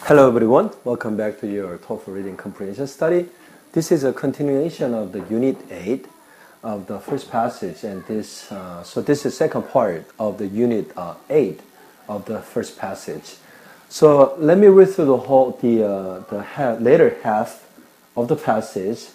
Hello everyone, welcome back to your TOEFL reading comprehension study. This is a continuation of the Unit 8 of the first passage, and this is second part of the Unit 8 of the first passage. So let me read through the later half of the passage,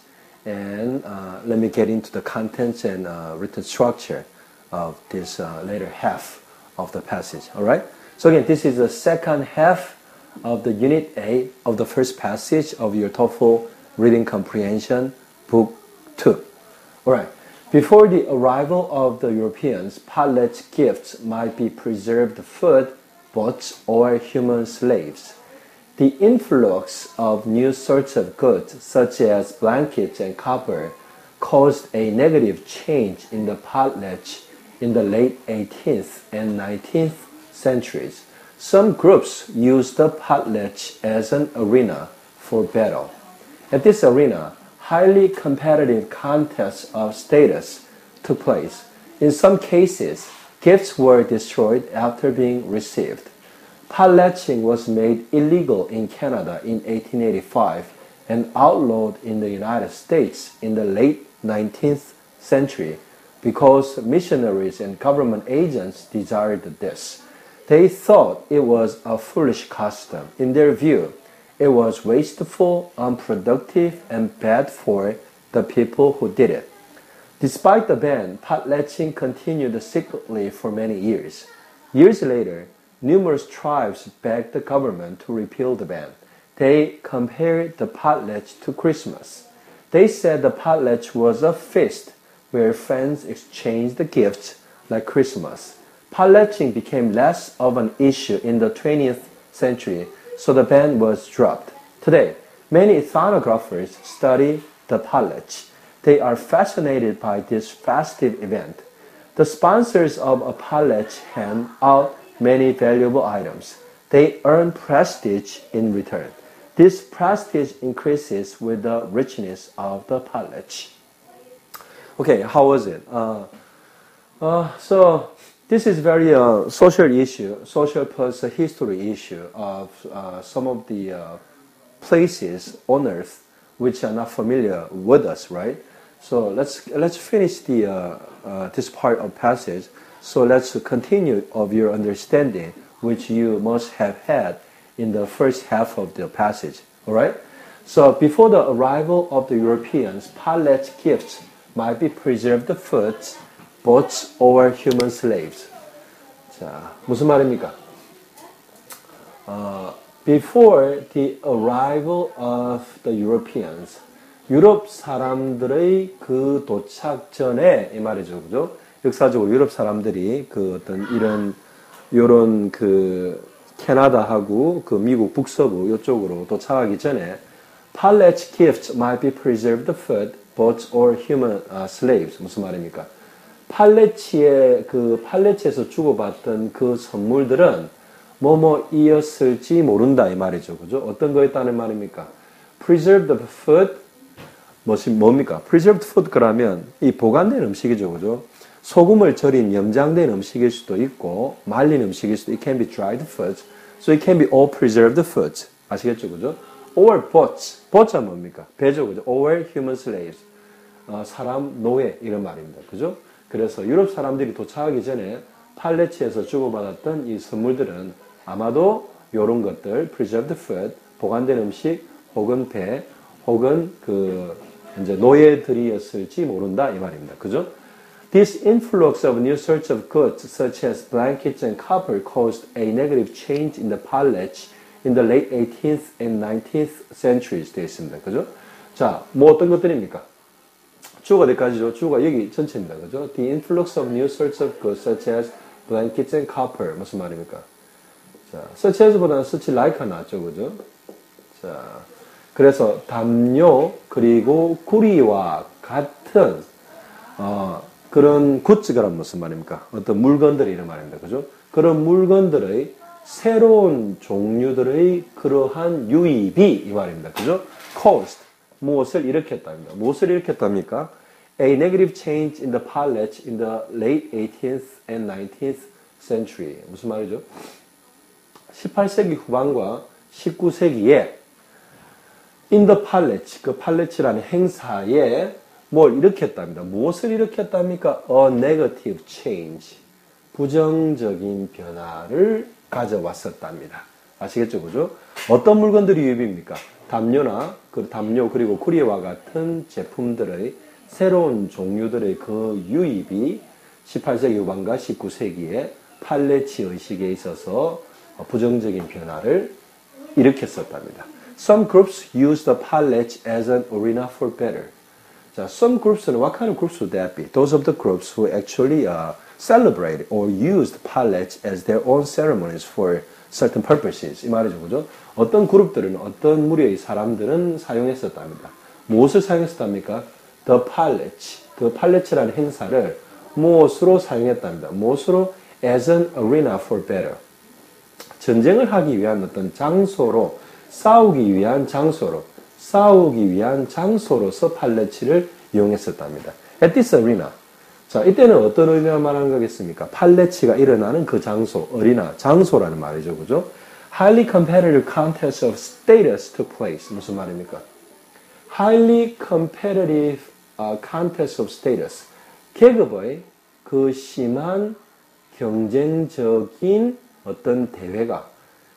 and let me get into the contents and written structure of this later half of the passage. All right. So again, this is the second half of the Unit 8 of the first passage of your TOEFL Reading Comprehension Book 2. Alright, before the arrival of the Europeans, potlatch gifts might be preserved food, boats, or human slaves. The influx of new sorts of goods, such as blankets and copper, caused a negative change in the potlatch in the late 18th and 19th centuries. Some groups used the potlatch as an arena for battle. At this arena, highly competitive contests of status took place. In some cases, gifts were destroyed after being received. Potlatching was made illegal in Canada in 1885 and outlawed in the United States in the late 19th century because missionaries and government agents desired this. They thought it was a foolish custom. In their view, it was wasteful, unproductive, and bad for the people who did it. Despite the ban, potlatching continued secretly for many years. Years later, numerous tribes begged the government to repeal the ban. They compared the potlatch to Christmas. They said the potlatch was a feast where friends exchanged gifts like Christmas. Potlatching became less of an issue in the 20th century, so the ban was dropped. Today, many ethnographers study the potlatch. They are fascinated by this festive event. The sponsors of a potlatch hand out many valuable items. They earn prestige in return. This prestige increases with the richness of the potlatch. Okay, how was it? So this is very social issue, social plus history issue of some of the places on Earth which are not familiar with us, right? So let's finish this part of passage. So let's continue of your understanding, which you must have had in the first half of the passage. All right. So before the arrival of the Europeans, potlatch gifts might be preserved foods, boats, or human slaves. 자, 무슨 말입니까? Before the arrival of the Europeans, 유럽 사람들의 그 도착 전에 이 말이죠, 그죠? 역사적으로 유럽 사람들이 그 어떤 요런 그 캐나다하고 그 미국 북서부 이쪽으로 도착하기 전에 potlatch gifts might be preserved food, boats, or human slaves. 무슨 말입니까? 팔레치에서 주고받던 그 선물들은 뭐뭐이었을지 모른다 이 말이죠. 그죠? 어떤 거였다는 말입니까? Preserved food, 뭡니까? Preserved food 그러면 이 보관된 음식이죠. 그죠? 소금을 절인 염장된 음식일 수도 있고, 말린 음식일 수도, it can be dried foods. So it can be all preserved foods. 아시겠죠? 그죠? Or boats. boat은 뭡니까? 배죠. 그죠? Or human slaves. 사람, 노예, 이런 말입니다. 그죠? 그래서 유럽 사람들이 도착하기 전에 팔레치에서 주고받았던 이 선물들은 아마도 이런 것들, preserved food, 보관된 음식, 혹은 배, 혹은 이제 노예들이었을지 모른다 이 말입니다. 그죠? This influx of new sorts of goods, such as blankets and copper, caused a negative change in the potlatch in the late 18th and 19th centuries 되어 있습니다. 그죠? 자, 뭐 어떤 것들입니까? 주어가 어디까지죠? 주어가 여기 전체입니다. 그죠? The influx of new sorts of goods, such as blankets and copper. 무슨 말입니까? 자, such as보다는 such like가 낫죠. 그죠? 자, 그래서 담요, 그리고 구리와 같은, 그런 굿즈가 무슨 말입니까? 어떤 물건들이 이런 말입니다. 그죠? 그런 물건들의 새로운 종류들의 그러한 유입이 이 말입니다. 그죠? caused. 무엇을 일으켰답니다. 무엇을 일으켰답니까? A negative change in the potlatch in the late 18th and 19th century. 무슨 말이죠? 18세기 후반과 19세기에 in the pallets, 그 팔레츠라는 행사에 뭘 일으켰답니다. 무엇을 일으켰답니까? A negative change. 부정적인 변화를 가져왔었답니다. 아시겠죠? 그죠? 어떤 물건들이 유입입니까? 담요 그리고 구리와 같은 제품들의 새로운 종류들의 그 유입이 18세기 후반과 19세기에 팔레치 의식에 있어서 부정적인 변화를 일으켰었답니다. Some groups use the pallets as an arena for better. 자, some groups는 what kind of groups would that be? Those of the groups who actually celebrate or used pallets as their own ceremonies for certain purposes. 이 말이죠, 그죠? 어떤 그룹들은, 어떤 무리의 사람들은 사용했었답니다. 무엇을 사용했었답니까? The pallets. 그 팔레츠라는 행사를 무엇으로 사용했답니다. 무엇으로? As an arena for battle. 전쟁을 하기 위한 어떤 장소로, 싸우기 위한 장소로서 팔레츠를 이용했었답니다. At this arena. 자, 이때는 어떤 어리나 말하는 거겠습니까? 팔레치가 일어나는 그 장소, 어리나, 장소라는 말이죠. 그죠? Highly competitive contest of status took place. 무슨 말입니까? Highly competitive contest of status. 계급의 그 심한 경쟁적인 어떤 대회가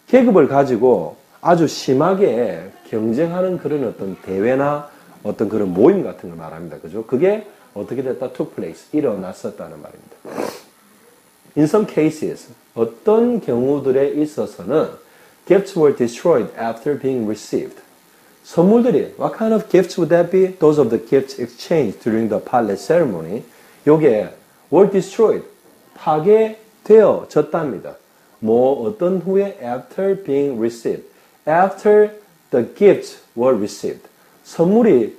계급을 가지고 아주 심하게 경쟁하는 그런 어떤 대회나 어떤 그런 모임 같은 걸 말합니다. 그죠? 그게 어떻게 됐다? took place. 일어났었다는 말입니다. In some cases, 어떤 경우들에 있어서는 gifts were destroyed after being received. 선물들이, what kind of gifts would that be? Those of the gifts exchanged during the pallet ceremony. 요게 were destroyed. 파괴되어졌답니다. 어떤 후에 after being received. After the gifts were received. 선물이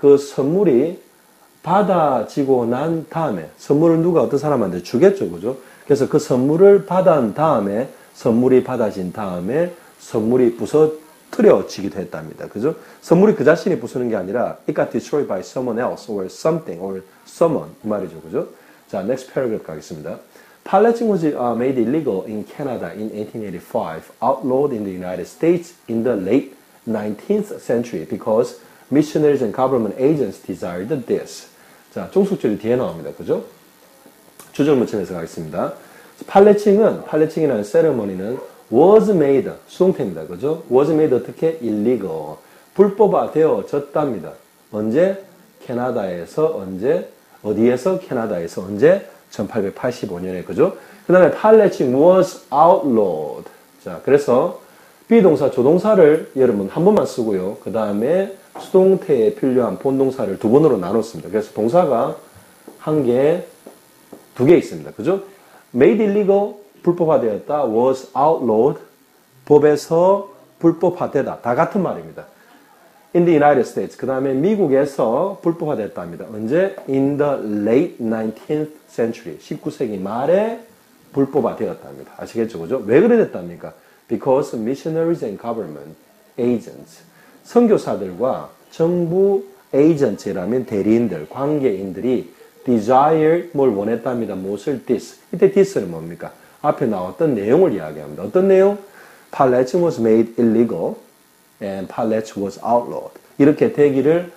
받아지고 난 다음에, 선물을 누가 어떤 사람한테 주겠죠, 그죠? 그래서 그 선물을 받은 다음에, 선물이 받아진 다음에, 선물이 부서뜨려지기도 했답니다. 그죠? 선물이 그 자신이 부수는 게 아니라, it got destroyed by someone else, or something, or someone. 이 말이죠, 그죠? 자, next paragraph 가겠습니다. Palleting was made illegal in Canada in 1885, outlawed in the United States in the late 19th century because missionaries and government agents desired this. 자, 종속절이 뒤에 나옵니다. 그죠? 주절문천에서 가겠습니다. 팔레칭이라는 세레머니는 was made, 수동태입니다. 그죠? was made 어떻게? illegal. 불법화되어졌답니다. 언제? 캐나다에서 언제? 어디에서? 캐나다에서 언제? 1885년에. 그죠? 그 다음에 팔레칭 was outlawed. 자, 그래서 비동사, 조동사를 여러분 한 번만 쓰고요. 그 다음에 수동태에 필요한 본동사를 두 번으로 나눴습니다. 그래서 동사가 두 개 있습니다. 그죠? made illegal, 불법화되었다. was outlawed, 법에서 불법화되다. 다 같은 말입니다. in the United States, 그 다음에 미국에서 불법화됐답니다. 언제? in the late 19th century, 19세기 말에 불법화되었답니다. 아시겠죠? 그죠? 왜 그래 됐답니까? Because missionaries and government agents, 선교사들과 정부 에이전트라면 대리인들, 관계인들이 desire, 뭘 원했답니다. 무엇을? this. 이때 this는 뭡니까? 앞에 나왔던 내용을 이야기합니다. 어떤 내용? Palleting was made illegal and pallets was outlawed. 이렇게 되기를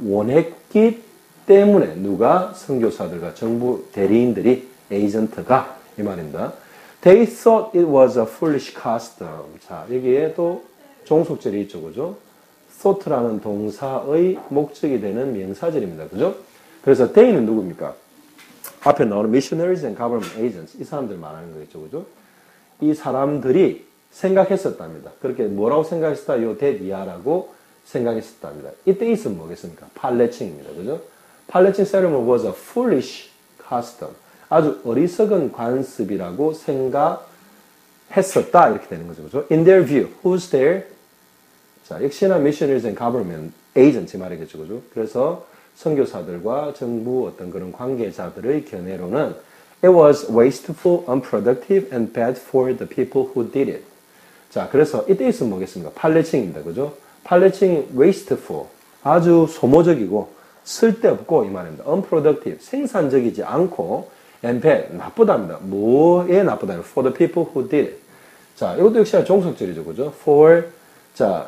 원했기 때문에 누가? 선교사들과 정부 대리인들이, 에이전트가 이 말입니다. They thought it was a foolish custom. 자, 여기에 또 종속절이 있죠. 그죠? thought라는 동사의 목적이 되는 명사절입니다. 그죠? 그래서 they는 누굽니까? 앞에 나오는 missionaries and government agents. 이 사람들 말하는 거겠죠. 그죠? 이 사람들이 생각했었답니다. 그렇게 뭐라고 생각했었다? 요 that 이하라고 생각했었답니다. 이때 있으면 뭐겠습니까? 팔레칭입니다. 그죠? 팔레칭 ceremony was a foolish custom. 아주 어리석은 관습이라고 생각했었다. 이렇게 되는 거죠. 그죠? In their view, who's there? 자, 역시나 missionaries and government agents 말이겠죠. 그죠? 그래서 선교사들과 정부 어떤 그런 관계자들의 견해로는 it was wasteful, unproductive, and bad for the people who did it. 자, 그래서 이때 있으면 뭐겠습니까? 팔레칭입니다. 그죠? 팔레칭이 wasteful, 아주 소모적이고 쓸데없고 이 말입니다. unproductive, 생산적이지 않고 and bad, 나쁘답니다. 뭐에 나쁘다? For the people who did it. 자, 이것도 역시나 종속절이죠. 그죠? For 자,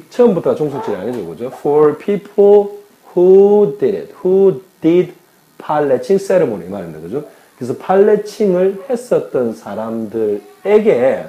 처음부터가 종속절이 아니죠, 그죠? For people who did it, who did 팔레칭 세레모니 말입니다, 그죠? 그래서 팔레칭을 했었던 사람들에게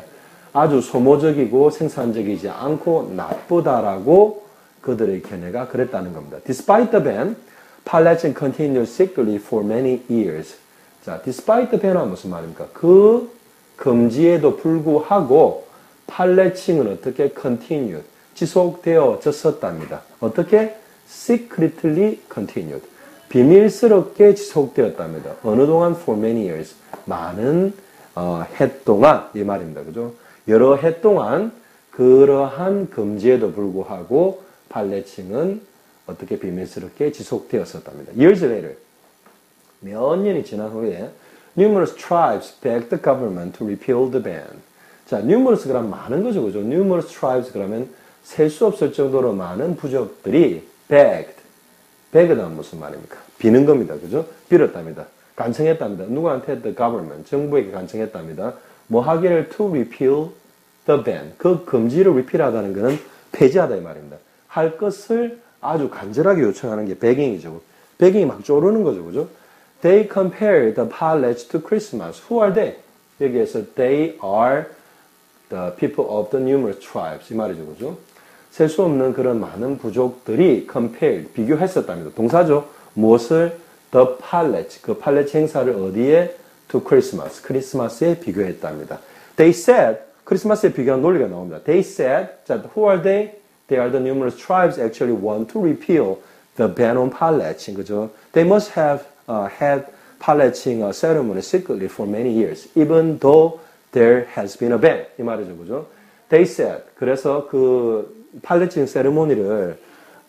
아주 소모적이고 생산적이지 않고 나쁘다라고 그들의 견해가 그랬다는 겁니다. Despite the ban, 팔레칭 continued secretly for many years. 자, despite the ban은 무슨 말입니까? 그 금지에도 불구하고 팔레칭은 어떻게 continued, 지속되어졌었답니다. 어떻게? secretly continued. 비밀스럽게 지속되었답니다. 어느 동안? for many years. 많은 해 동안 이 말입니다. 그죠? 여러 해 동안 그러한 금지에도 불구하고 팔레칭은 어떻게 비밀스럽게 지속되었었답니다. Years later, 몇 년이 지난 후에 numerous tribes begged the government to repeal the ban. 자, numerous 그러면 많은 거죠, 그죠? numerous tribes 그러면 셀 수 없을 정도로 많은 부족들이 begged. begged는 무슨 말입니까? 비는 겁니다, 그죠? 빌었답니다. 간청했답니다. 누구한테? The government. 정부에게 간청했답니다. 뭐 하기를 to repeal the ban. 그 금지를 repeal하다는 것은 폐지하다 이 말입니다. 할 것을 아주 간절하게 요청하는 게 begging이죠. begging이 막 쪼르는 거죠, 그죠? They compare the pilots to Christmas. Who are they? 여기에서 they are the people of the numerous tribes. 이 말이죠, 그죠? 셀 수 없는 그런 많은 부족들이 compare, 비교했었답니다. 동사죠. 무엇을? The pilots. 그 팔레치 행사를 어디에? To Christmas. 크리스마스에 비교했답니다. They said, 크리스마스에 비교한 논리가 나옵니다. They said, who are they? They are the numerous tribes actually want to repeal the ban on piloting. 그죠? They must have had piloting ceremony secretly for many years, even though there has been a ban. 이 말이죠, 그죠? They said. 그래서 그 팔레칭 세레모니를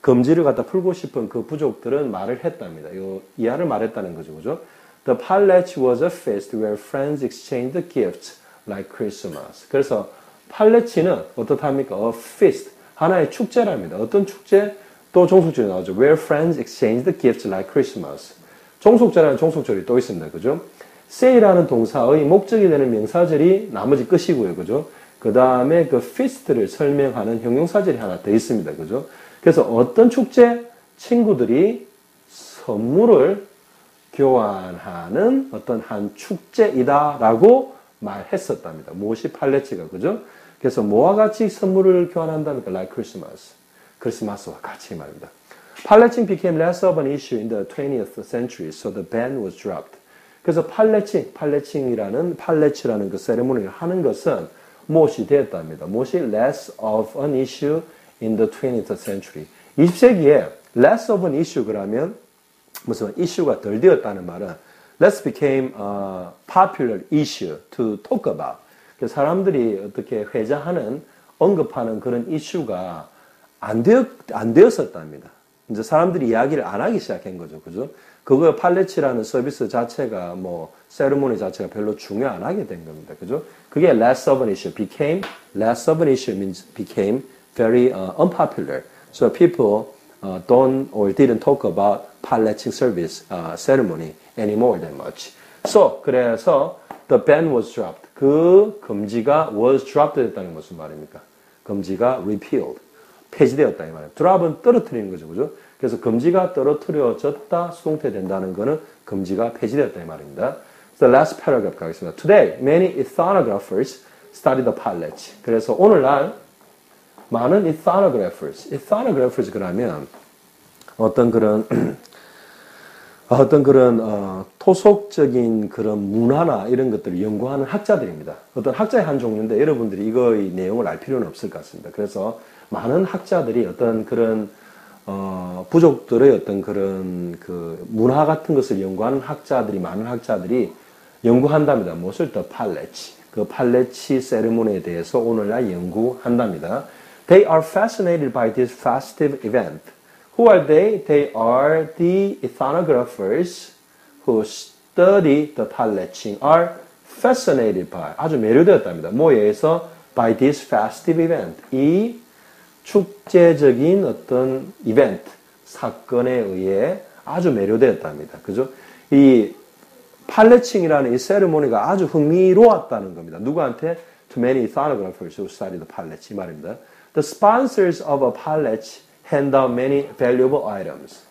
금지를 갖다 풀고 싶은 그 부족들은 말을 했답니다. 이하를 말했다는 거죠, 그죠? The Palech was a feast where friends exchanged gifts like Christmas. 그래서 팔레치는 어떻답니까? A feast. 하나의 축제랍니다. 어떤 축제? 또 종속절이 나오죠. Where friends exchanged gifts like Christmas. 종속절에는 종속절이 또 있습니다. 그죠? say라는 동사의 목적이 되는 명사절이 나머지 끝이고요. 그죠? 그 다음에 그 feast를 설명하는 형용사절이 하나 더 있습니다. 그죠? 그래서 어떤 축제? 친구들이 선물을 교환하는 어떤 한 축제이다라고 말했었답니다. 무엇이 팔레치가, 그죠? 그래서 뭐와 같이 선물을 교환한다니까? Like Christmas. 크리스마스와 같이 말입니다. 팔레칭 became less of an issue in the 20th century, so the ban was dropped. 그래서 팔레치라는 그 세레모니를 하는 것은 무엇이 되었답니다. 무엇이 less of an issue in the 20th century. 20세기에 less of an issue 그러면 무슨 이슈가 덜 되었다는 말은 less became a popular issue to talk about. 사람들이 어떻게 회자하는 언급하는 그런 이슈가 안 되었었답니다. 이제 사람들이 이야기를 안 하기 시작한 거죠. 그죠? 그거 팔레치라는 서비스 자체가 뭐 세레모니 자체가 별로 중요 안 하게 된 겁니다. 그죠? 그게 less of an issue became less of an issue means became very unpopular. So people don't or didn't talk about 팔레칭 service ceremony anymore that much. So 그래서 the ban was dropped. 그 금지가 was dropped 됐다는 것은 무슨 말입니까? 금지가 repealed. 폐지되었다 이 말이에요. drop은 떨어뜨리는 거죠. 그죠? 그래서 금지가 떨어뜨려졌다, 수동태된다는 것은 금지가 폐지되었다 이 말입니다. So last paragraph 가겠습니다. Today, many ethnographers study the palech. 그래서 오늘날 많은 ethnographers 그러면 어떤 그런 토속적인 그런 문화나 이런 것들을 연구하는 학자들입니다. 어떤 학자의 한 종류인데 여러분들이 이거의 내용을 알 필요는 없을 것 같습니다. 그래서 많은 학자들이 어떤 그런 부족들의 어떤 그런 그 문화 같은 것을 연구하는 많은 학자들이 연구한답니다. 무엇을? The Palech. 그 팔레치 세레모니에 대해서 오늘날 연구한답니다. They are fascinated by this festive event. Who are they? They are the ethnographers who study the Paleching, are fascinated by, 아주 매료되었답니다. 뭐에 의해서? By this festive event. 이 축제적인 어떤 이벤트, 사건에 의해 아주 매료되었답니다. 그죠? 이 팔레칭이라는 이 세레모니가 아주 흥미로웠다는 겁니다. 누구한테? to many ethnographers who study the pallets. 이 말입니다. The sponsors of a pallet hand out many valuable items.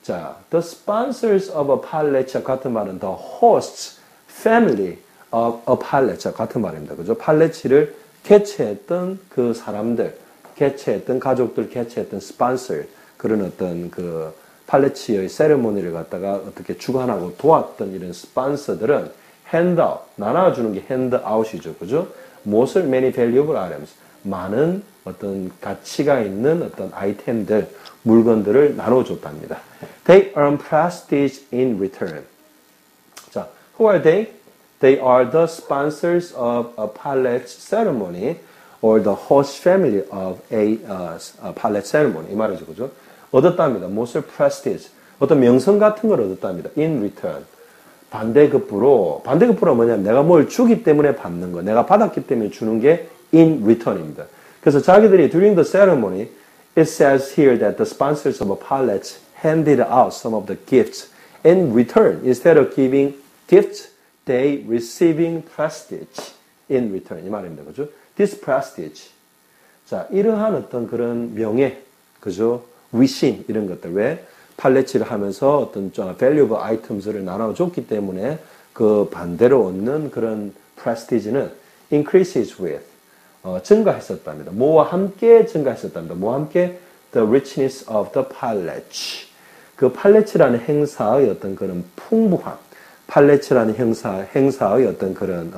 자, the sponsors of a pallet 같은 말은 the hosts, family of a pallet 같은 말입니다. 그죠? 팔레치를 개최했던 그 사람들, 개최했던 가족들, 개최했던 sponsor, 그런 어떤 그 팔레치의 세레모니를 갖다가 어떻게 주관하고 도왔던 이런 스폰서들은 handout, 나눠주는 게 handout이죠. 그죠? 무엇을 many valuable items, 많은 어떤 가치가 있는 어떤 아이템들, 물건들을 나눠줬답니다. They earn prestige in return. 자, who are they? They are the sponsors of a pallet ceremony or the host family of a pallet ceremony. 이 말이죠. 그죠? 얻었답니다. 무엇을 prestige, 어떤 명성 같은 걸 얻었답니다. In return. 반대급부가 뭐냐면 내가 뭘 주기 때문에 받는 거, 내가 받았기 때문에 주는 게 in return입니다. 그래서 자기들이 during the ceremony, it says here that the sponsors of a pallet handed out some of the gifts. In return, instead of giving gifts, they receiving prestige in return. 이 말입니다. 그죠? This prestige. 자, 이러한 어떤 그런 명예, 그죠? 위신, 이런 것들. 왜? 팔레치를 하면서 어떤 valuable items를 나눠줬기 때문에 그 반대로 얻는 그런 prestige는 increases with, 증가했었답니다. 뭐와 함께 증가했었답니다. 뭐와 함께? The richness of the pallet. 그 팔레치라는 행사의 어떤 그런 풍부함, 팔레치라는 행사의 어떤 그런,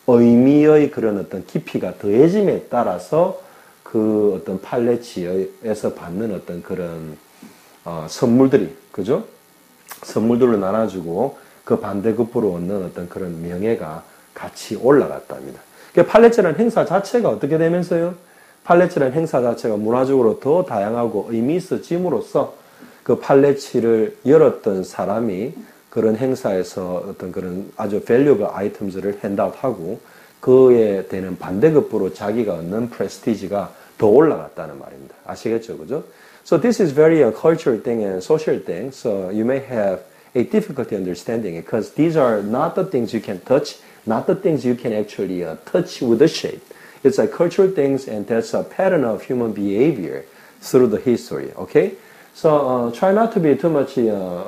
의미의 그런 어떤 깊이가 더해짐에 따라서 그 어떤 팔레치에서 받는 어떤 그런 선물들이, 그죠? 선물들을 나눠주고 그 반대급부로 얻는 어떤 그런 명예가 같이 올라갔답니다. 그러니까 팔레치라는 행사 자체가 어떻게 되면서요? 팔레치라는 행사 자체가 문화적으로 더 다양하고 의미 있어짐으로써 그 팔레치를 열었던 사람이 그런 행사에서 어떤 그런 아주 valuable items를 핸드아웃하고 그에 되는 반대급부로 자기가 얻는 프레스티지가 더 올라갔다는 말입니다. 아시겠죠? 그죠? So this is very a cultural thing and social thing. So you may have a difficulty understanding it because these are not the things you can touch, not the things you can actually touch with the shape. It's like cultural things and that's a pattern of human behavior through the history. Okay? So try not to be too much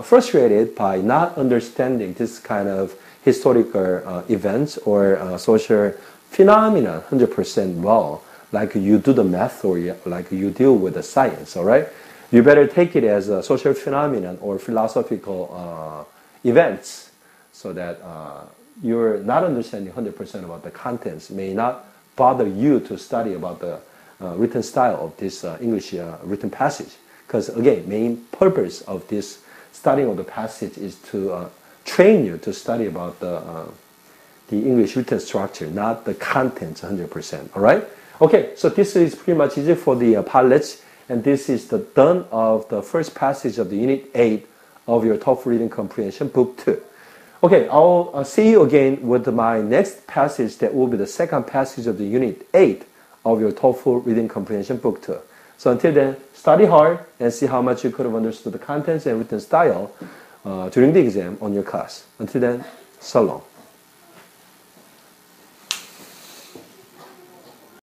frustrated by not understanding this kind of historical events or social phenomena 100% well, like you do the math or like you deal with the science, all right? You better take it as a social phenomenon or philosophical events so that you're not understanding 100% about the contents may not bother you to study about the written style of this English written passage. Because again, main purpose of this studying of the passage is to train you to study about the English written structure, not the contents 100%. All right? Okay, so this is pretty much easy for the pallets, and this is the done of the first passage of the Unit 8 of your TOEFL Reading Comprehension Book 2. Okay, I'll see you again with my next passage that will be the second passage of the Unit 8 of your TOEFL Reading Comprehension Book 2. So until then, study hard and see how much you could have understood the contents and written style during the exam on your class. Until then, so long.